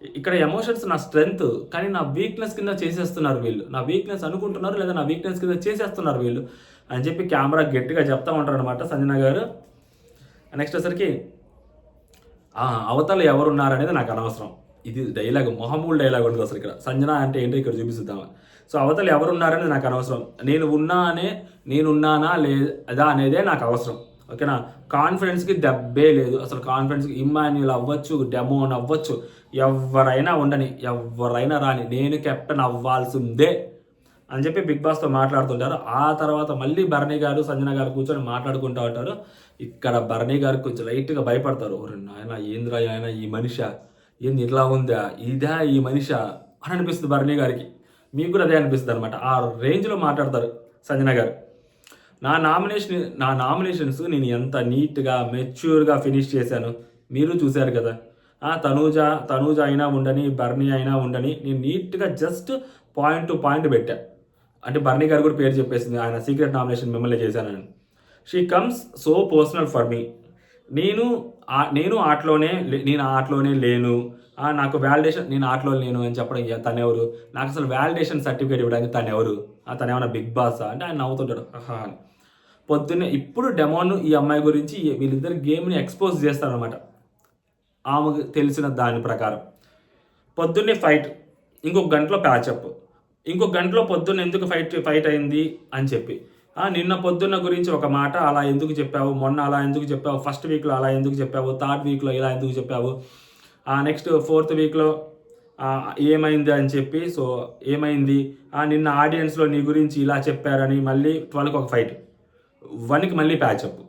ఇక్కడ ఎమోషన్స్ నా స్ట్రెంగ్త్, కానీ నా వీక్నెస్ కింద చేసేస్తున్నారు వీళ్ళు. నా వీక్నెస్ అనుకుంటున్నారు, లేదా నా వీక్నెస్ కింద చేసేస్తున్నారు వీళ్ళు అని చెప్పి కెమెరా గట్టిగా చెప్తా ఉంటారు అనమాట సంజన గారు. నెక్స్ట్ వచ్చేసరికి అవతల ఎవరున్నారనేది నాకు అనవసరం. ఇది డైలాగ్, మొహమూల్ డైలాగ్ ఉంటుంది అసలు ఇక్కడ. సంజన అంటే ఏంటో ఇక్కడ చూపిస్తుందామా. సో అవతల ఎవరున్నారనేది నాకు అనవసరం. నేనున్నానా లేదా అనేదే నాకు అవసరం. ఓకేనా. కాన్ఫిడెన్స్కి దెబ్బే లేదు అసలు. కాన్ఫిడెన్స్కి ఇమ్మాన్యుల్ అవ్వచ్చు, డెమోన్ అవ్వచ్చు, ఎవరైనా ఉండని, ఎవరైనా రాని, నేను కెప్టెన్ అవ్వాల్సిందే అని చెప్పి బిగ్ బాస్తో మాట్లాడుతుంటారు. ఆ తర్వాత మళ్ళీ భరణి గారు సంజన గారు కూర్చొని మాట్లాడుకుంటూ ఉంటారు. ఇక్కడ భరణి గారు కొంచెం లైట్గా భయపడతారు. ఆయన ఏంద్రా ఆయన, ఈ మనిషి ఏంది ఇట్లా ఉందా, ఇదా ఈ మనిషి అని అనిపిస్తుంది భరణి గారికి. మీకు కూడా అదే అనిపిస్తుంది అనమాట. ఆ రేంజ్లో మాట్లాడతారు సంజన గారు. నా నామినేషన్స్ నేను ఎంత నీట్గా మెచ్యూర్గా ఫినిష్ చేశాను మీరు చూశారు కదా. తనూజ అయినా ఉండని, బర్నీ అయినా ఉండని, నేను నీట్గా జస్ట్ పాయింట్ టు పాయింట్ పెట్టా. అంటే బర్నీ గారు కూడా పేరు చెప్పేసింది, ఆయన సీక్రెట్ నామినేషన్ మిమ్మల్ని చేశానని. She comes so personal for me. నేను ఆటలోనే లేను, నాకు వ్యాలిడేషన్, నేను ఆటలో లేను అని చెప్పడం తనెవరు, నాకు అసలు వ్యాలిడేషన్ సర్టిఫికేట్ ఇవ్వడానికి తనెవరు, తనేమన్నా బిగ్ బాస్ అంటే ఆయన నవ్వుతుంటాడు. పొద్దున్నే ఇప్పుడు డెమోను ఈ అమ్మాయి గురించి వీళ్ళిద్దరు గేమ్ని ఎక్స్పోజ్ చేస్తారనమాట. ఆమెకు తెలిసిన దాని ప్రకారం పొద్దున్నే ఫైట్, ఇంకొక గంటలో ప్యాచప్, ఇంకొక గంటలో పొద్దున్న ఎందుకు ఫైట్ అయింది అని చెప్పి, నిన్న పొద్దున్న గురించి ఒక మాట అలా ఎందుకు చెప్పావు, మొన్న అలా ఎందుకు చెప్పావు, ఫస్ట్ వీక్లో అలా ఎందుకు చెప్పావు, థర్డ్ వీక్లో ఇలా ఎందుకు చెప్పావు, నెక్స్ట్ ఫోర్త్ వీక్లో ఏమైంది అని చెప్పి. సో ఏమైంది, నిన్న ఆడియన్స్లో నీ గురించి ఇలా చెప్పారని మళ్ళీ 12కి ఒక ఫైట్, 1కి మళ్ళీ ప్యాచప్,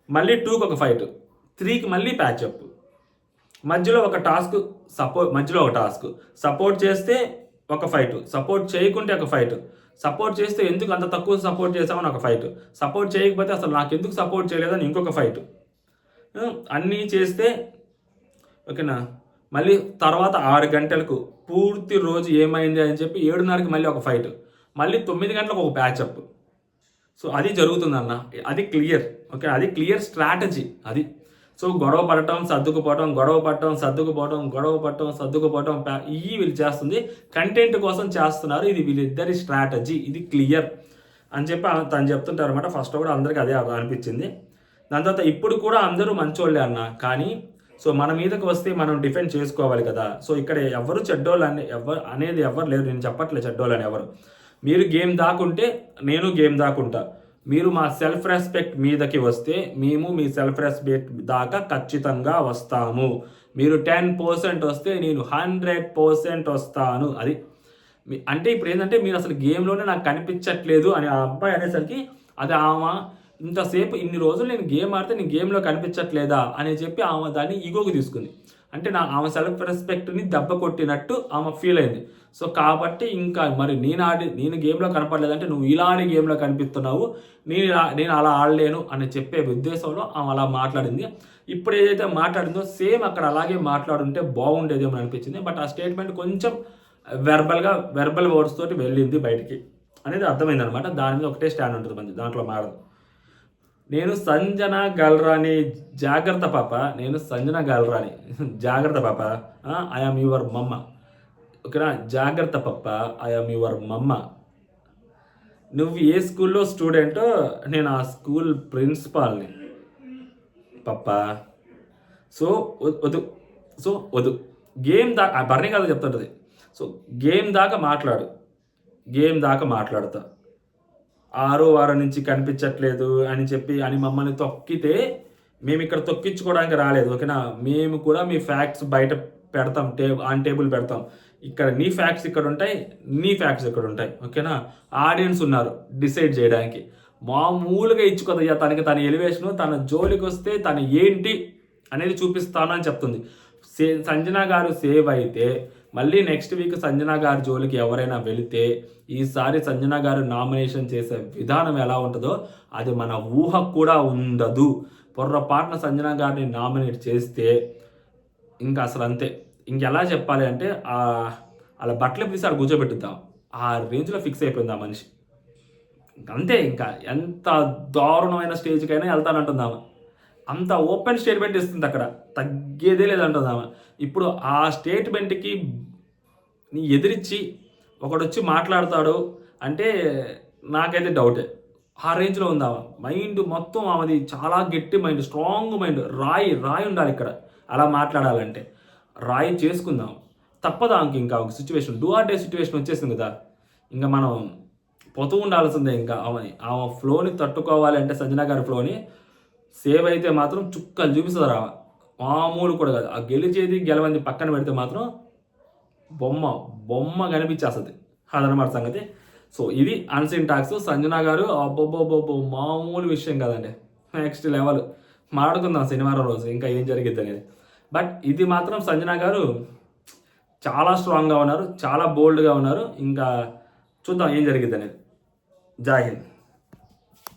మళ్ళీ 2కి ఒక ఫైట్, 3కి మళ్ళీ ప్యాచప్, మధ్యలో ఒక టాస్క్ సపోర్ట్ చేస్తే ఒక ఫైట్, సపోర్ట్ చేయకుంటే ఒక ఫైట్, సపోర్ట్ చేస్తే ఎందుకు అంత తక్కువ సపోర్ట్ చేసామని ఒక ఫైట్, సపోర్ట్ చేయకపోతే అసలు నాకు ఎందుకు సపోర్ట్ చేయలేదని ఇంకొక ఫైట్, అన్నీ చేస్తే ఓకేనా. మళ్ళీ తర్వాత 6 గంటలకు పూర్తి రోజు ఏమైంది అని చెప్పి 7:30కి మళ్ళీ ఒక ఫైట్, మళ్ళీ 9 గంటలకు ఒక ప్యాచప్. సో అది జరుగుతుందన్న, అది క్లియర్. ఓకే, అది క్లియర్ స్ట్రాటజీ అది. సో గొడవ పడటం సర్దుకుపోవటం, ఇవి వీళ్ళు చేస్తుంది కంటెంట్ కోసం చేస్తున్నారు. ఇది వీళ్ళిద్దరి స్ట్రాటజీ, ఇది క్లియర్ అని చెప్పి తను చెప్తుంటారు అనమాట. ఫస్ట్ కూడా అందరికీ అదే అనిపించింది. దాని తర్వాత ఇప్పుడు కూడా అందరూ మంచోళ్ళే అన్న, కానీ సో మన మీదకి వస్తే మనం డిఫెండ్ చేసుకోవాలి కదా. సో ఇక్కడ ఎవరు చెడ్డోళ్ళు అనేది ఎవరు లేరు. నేను చెప్పట్లేదు చెడ్డోళ్ళని ఎవరు. మీరు గేమ్ దాకుంటే నేను గేమ్ దాకుంటా. మీరు మా సెల్ఫ్ రెస్పెక్ట్ మీదకి వస్తే మేము మీ సెల్ఫ్ రెస్పెక్ట్ దాకా ఖచ్చితంగా వస్తాము. మీరు 10% వస్తే నేను 100% వస్తాను. అది అంటే ఇప్పుడు ఏంటంటే మీరు అసలు గేమ్లోనే నాకు కనిపించట్లేదు అని ఆ అబ్బాయి అనేసరికి, అది ఆమె ఇంతసేపు ఇన్ని రోజులు నేను గేమ్ ఆడితే నేను గేమ్లో కనిపించట్లేదా అని చెప్పి ఆమె దాన్ని ఈగోకి తీసుకుంది. అంటే ఆమె సెల్ఫ్ రెస్పెక్ట్ని దెబ్బ కొట్టినట్టు ఆమె ఫీల్ అయింది. సో కాబట్టి ఇంకా మరి నేను గేమ్లో కనపడలేదంటే నువ్వు ఇలా ఆడి గేమ్లో కనిపిస్తున్నావు, నేను అలా ఆడలేను అని చెప్పే ఉద్దేశంలో ఆమె అలా మాట్లాడింది. ఇప్పుడు ఏదైతే మాట్లాడిందో సేమ్ అక్కడ అలాగే మాట్లాడుంటే బాగుండేదేమో అనిపించింది. బట్ ఆ స్టేట్మెంట్ కొంచెం వెర్బల్ వర్డ్స్ తోటి వెళ్ళింది బయటికి అనేది అర్థమైంది అనమాట. దాని మీద ఒకటే స్టాండ్ ఉంటుంది మంది, దాంట్లో మారదు. నేను సంజన గల్రాని, జాగ్రత్త పాప, నేను సంజన గల్రాని, జాగ్రత్త పాప, ఐఆమ్ యువర్ మమ్మ. ఓకేనా, జాగ్రత్త పప్ప, ఐఆమ్ యువర్ మమ్మ. నువ్వు ఏ స్కూల్లో స్టూడెంటో నేను ఆ స్కూల్ ప్రిన్సిపాల్ని పప్ప. సో వద్దు గేమ్ దాకా బర్నీ కాదు చెప్తుంటుంది. సో గేమ్ దాకా మాట్లాడుతా. 6వ వారం నుంచి కనిపించట్లేదు అని చెప్పి మమ్మల్ని తొక్కితే మేము ఇక్కడ తొక్కించుకోవడానికి రాలేదు. ఓకేనా, మేము కూడా మీ ఫ్యాక్ట్స్ బయట పెడతాం, ఆన్ టేబుల్ పెడతాం. ఇక్కడ నీ ఫ్యాక్ట్స్ ఇక్కడ ఉంటాయి, నీ ఫ్యాక్ట్స్ ఇక్కడ ఉంటాయి. ఓకేనా, ఆడియన్స్ ఉన్నారు డిసైడ్ చేయడానికి. మామూలుగా ఇచ్చుకోదయ్యా తనకి తన ఎలివేషను, తన జోలికి వస్తే తను ఏంటి అనేది చూపిస్తాను అని చెప్తుంది. సంజన గారు సేవ్ అయితే మళ్ళీ నెక్స్ట్ వీక్ సంజన గారి జోలికి ఎవరైనా వెళితే ఈసారి సంజన గారు నామినేషన్ చేసే విధానం ఎలా ఉంటుందో అది మన ఊహ కూడా ఉండదు. పొర్రపాటున సంజన గారిని నామినేట్ చేస్తే ఇంకా అసలు అంతే. ఇంకెలా చెప్పాలి అంటే అలా బట్టలు తీసి అలా కూర్చోబెట్టుద్దాం, ఆ రేంజ్లో ఫిక్స్ అయిపోయింది ఆ మనిషి. అంతే, ఇంకా ఎంత దారుణమైన స్టేజ్కైనా వెళ్తానంటుందామా. అంత ఓపెన్ స్టేట్మెంట్ ఇస్తుంది అక్కడ, తగ్గేదే లేదంటుంది ఆమె. ఇప్పుడు ఆ స్టేట్మెంట్కి నీ ఎదిరించి ఒకడొచ్చి మాట్లాడతాడు అంటే నాకైతే డౌటే. ఆ రేంజ్లో ఉంది ఆమె మైండ్ మొత్తం. ఆమెది చాలా గట్టి మైండ్, స్ట్రాంగ్ మైండ్. రాయి ఉండాలి ఇక్కడ అలా మాట్లాడాలంటే. రాయి చేసుకుందాం, తప్పదు ఆమెకి. ఇంకా ఒక situation, do or day situation వచ్చేసింది కదా, ఇంకా మనం పోతూ ఉండాల్సిందే. ఇంకా ఆమె ఫ్లోని తట్టుకోవాలి అంటే, సంజన గారి ఫ్లోని సేవ్ అయితే మాత్రం చుక్కలు చూపిస్తుంది ఆమె, మామూలు కూడా కాదు. ఆ గెలిచేది గెలవంది పక్కన పెడితే మాత్రం బొమ్మ కనిపించేస్తుంది. అదనమాట సంగతి. సో ఇది అన్సీన్ టాక్స్. సంజన గారు అబ్బోబ్బోబ్బో మామూలు విషయం కదండి, నెక్స్ట్ లెవెల్. మాట్లాడుకుందాం శనివారం రోజు ఇంకా ఏం జరిగిద్ది అనేది. బట్ ఇది మాత్రం సంజన గారు చాలా స్ట్రాంగ్గా ఉన్నారు, చాలా బోల్డ్గా ఉన్నారు. ఇంకా చూద్దాం ఏం జరిగిద్ది అనేది. జై హింద్.